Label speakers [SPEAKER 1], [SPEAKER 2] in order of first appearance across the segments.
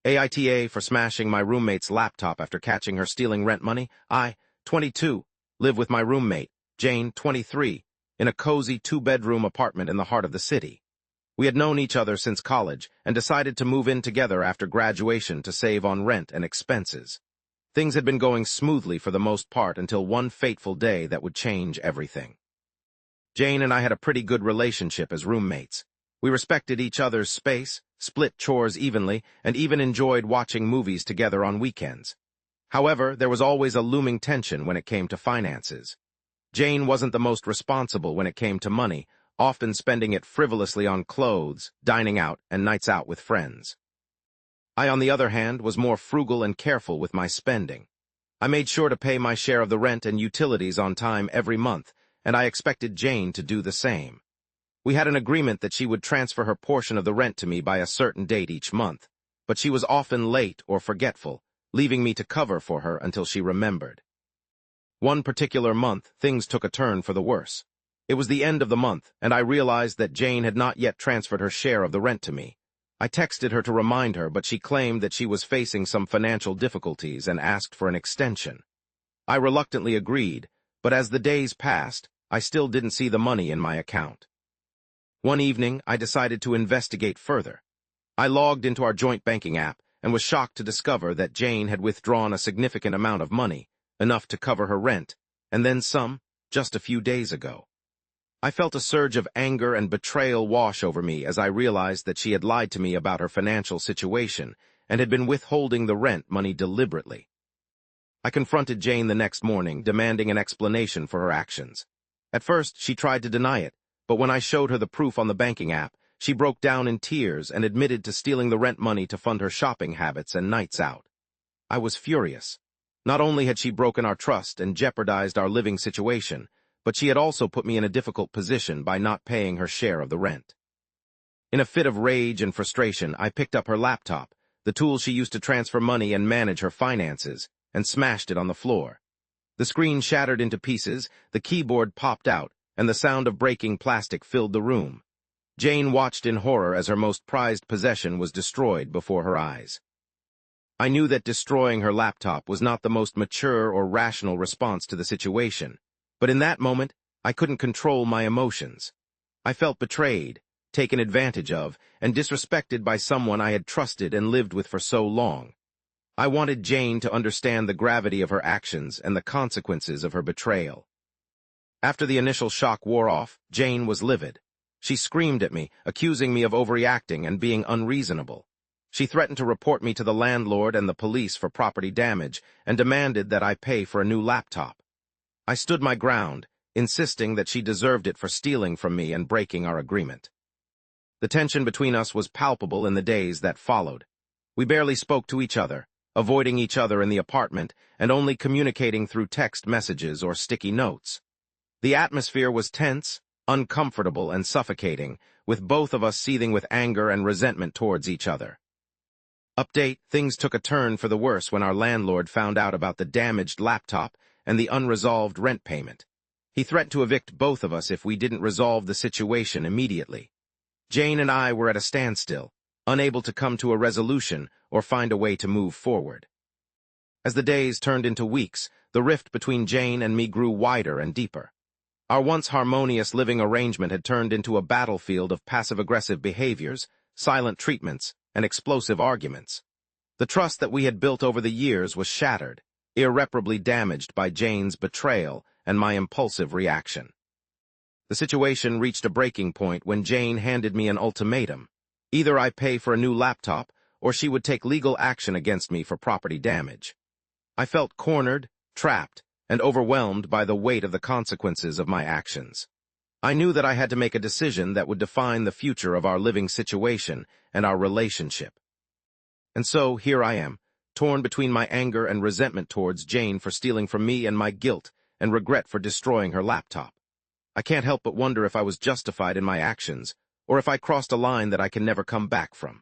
[SPEAKER 1] AITA for smashing my roommate's laptop after catching her stealing rent money. I, 22, live with my roommate, Jane, 23, in a cozy two-bedroom apartment in the heart of the city. We had known each other since college and decided to move in together after graduation to save on rent and expenses. Things had been going smoothly for the most part until one fateful day that would change everything. Jane and I had a pretty good relationship as roommates. We respected each other's space, split chores evenly, and even enjoyed watching movies together on weekends. However, there was always a looming tension when it came to finances. Jane wasn't the most responsible when it came to money, often spending it frivolously on clothes, dining out, and nights out with friends. I, on the other hand, was more frugal and careful with my spending. I made sure to pay my share of the rent and utilities on time every month, and I expected Jane to do the same. We had an agreement that she would transfer her portion of the rent to me by a certain date each month, but she was often late or forgetful, leaving me to cover for her until she remembered. One particular month, things took a turn for the worse. It was the end of the month, and I realized that Jane had not yet transferred her share of the rent to me. I texted her to remind her, but she claimed that she was facing some financial difficulties and asked for an extension. I reluctantly agreed, but as the days passed, I still didn't see the money in my account. One evening, I decided to investigate further. I logged into our joint banking app and was shocked to discover that Jane had withdrawn a significant amount of money, enough to cover her rent, and then some, just a few days ago. I felt a surge of anger and betrayal wash over me as I realized that she had lied to me about her financial situation and had been withholding the rent money deliberately. I confronted Jane the next morning, demanding an explanation for her actions. At first, she tried to deny it, but when I showed her the proof on the banking app, she broke down in tears and admitted to stealing the rent money to fund her shopping habits and nights out. I was furious. Not only had she broken our trust and jeopardized our living situation, but she had also put me in a difficult position by not paying her share of the rent. In a fit of rage and frustration, I picked up her laptop, the tool she used to transfer money and manage her finances, and smashed it on the floor. The screen shattered into pieces, the keyboard popped out, and the sound of breaking plastic filled the room. Jane watched in horror as her most prized possession was destroyed before her eyes. I knew that destroying her laptop was not the most mature or rational response to the situation, but in that moment, I couldn't control my emotions. I felt betrayed, taken advantage of, and disrespected by someone I had trusted and lived with for so long. I wanted Jane to understand the gravity of her actions and the consequences of her betrayal. After the initial shock wore off, Jane was livid. She screamed at me, accusing me of overreacting and being unreasonable. She threatened to report me to the landlord and the police for property damage and demanded that I pay for a new laptop. I stood my ground, insisting that she deserved it for stealing from me and breaking our agreement. The tension between us was palpable in the days that followed. We barely spoke to each other, avoiding each other in the apartment and only communicating through text messages or sticky notes. The atmosphere was tense, uncomfortable, and suffocating, with both of us seething with anger and resentment towards each other. Update: things took a turn for the worse when our landlord found out about the damaged laptop and the unresolved rent payment. He threatened to evict both of us if we didn't resolve the situation immediately. Jane and I were at a standstill, unable to come to a resolution or find a way to move forward. As the days turned into weeks, the rift between Jane and me grew wider and deeper. Our once harmonious living arrangement had turned into a battlefield of passive-aggressive behaviors, silent treatments, and explosive arguments. The trust that we had built over the years was shattered, irreparably damaged by Jane's betrayal and my impulsive reaction. The situation reached a breaking point when Jane handed me an ultimatum. Either I pay for a new laptop, or she would take legal action against me for property damage. I felt cornered, trapped, and overwhelmed by the weight of the consequences of my actions. I knew that I had to make a decision that would define the future of our living situation and our relationship. And so, here I am, torn between my anger and resentment towards Jane for stealing from me and my guilt and regret for destroying her laptop. I can't help but wonder if I was justified in my actions, or if I crossed a line that I can never come back from.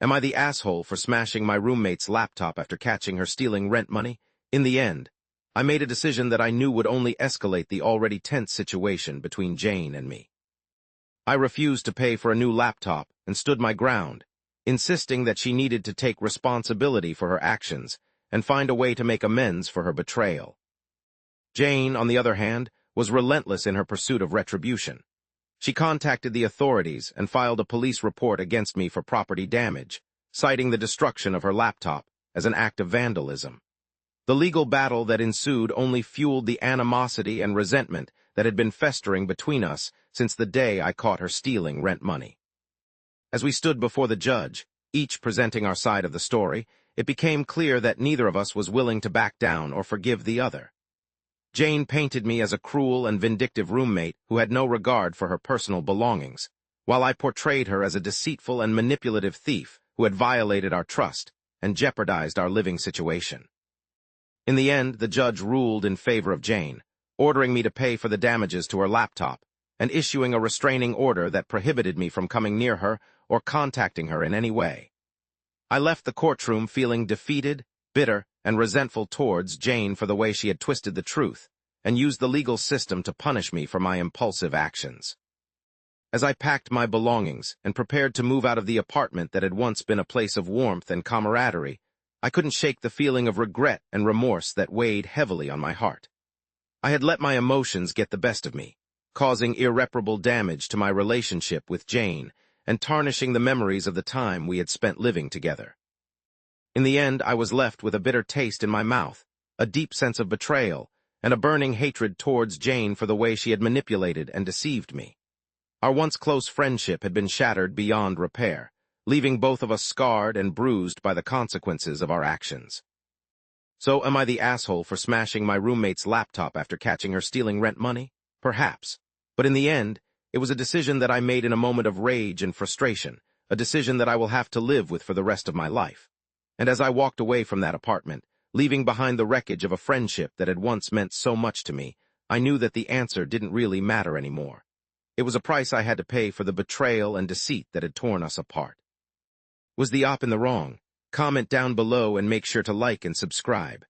[SPEAKER 1] Am I the asshole for smashing my roommate's laptop after catching her stealing rent money? In the end, I made a decision that I knew would only escalate the already tense situation between Jane and me. I refused to pay for a new laptop and stood my ground, insisting that she needed to take responsibility for her actions and find a way to make amends for her betrayal. Jane, on the other hand, was relentless in her pursuit of retribution. She contacted the authorities and filed a police report against me for property damage, citing the destruction of her laptop as an act of vandalism. The legal battle that ensued only fueled the animosity and resentment that had been festering between us since the day I caught her stealing rent money. As we stood before the judge, each presenting our side of the story, it became clear that neither of us was willing to back down or forgive the other. Jane painted me as a cruel and vindictive roommate who had no regard for her personal belongings, while I portrayed her as a deceitful and manipulative thief who had violated our trust and jeopardized our living situation. In the end, the judge ruled in favor of Jane, ordering me to pay for the damages to her laptop and issuing a restraining order that prohibited me from coming near her or contacting her in any way. I left the courtroom feeling defeated, bitter, and resentful towards Jane for the way she had twisted the truth and used the legal system to punish me for my impulsive actions. As I packed my belongings and prepared to move out of the apartment that had once been a place of warmth and camaraderie, I couldn't shake the feeling of regret and remorse that weighed heavily on my heart. I had let my emotions get the best of me, causing irreparable damage to my relationship with Jane and tarnishing the memories of the time we had spent living together. In the end, I was left with a bitter taste in my mouth, a deep sense of betrayal, and a burning hatred towards Jane for the way she had manipulated and deceived me. Our once close friendship had been shattered beyond repair, leaving both of us scarred and bruised by the consequences of our actions. So am I the asshole for smashing my roommate's laptop after catching her stealing rent money? Perhaps. But in the end, it was a decision that I made in a moment of rage and frustration, a decision that I will have to live with for the rest of my life. And as I walked away from that apartment, leaving behind the wreckage of a friendship that had once meant so much to me, I knew that the answer didn't really matter anymore. It was a price I had to pay for the betrayal and deceit that had torn us apart. Was the op in the wrong? Comment down below and make sure to like and subscribe.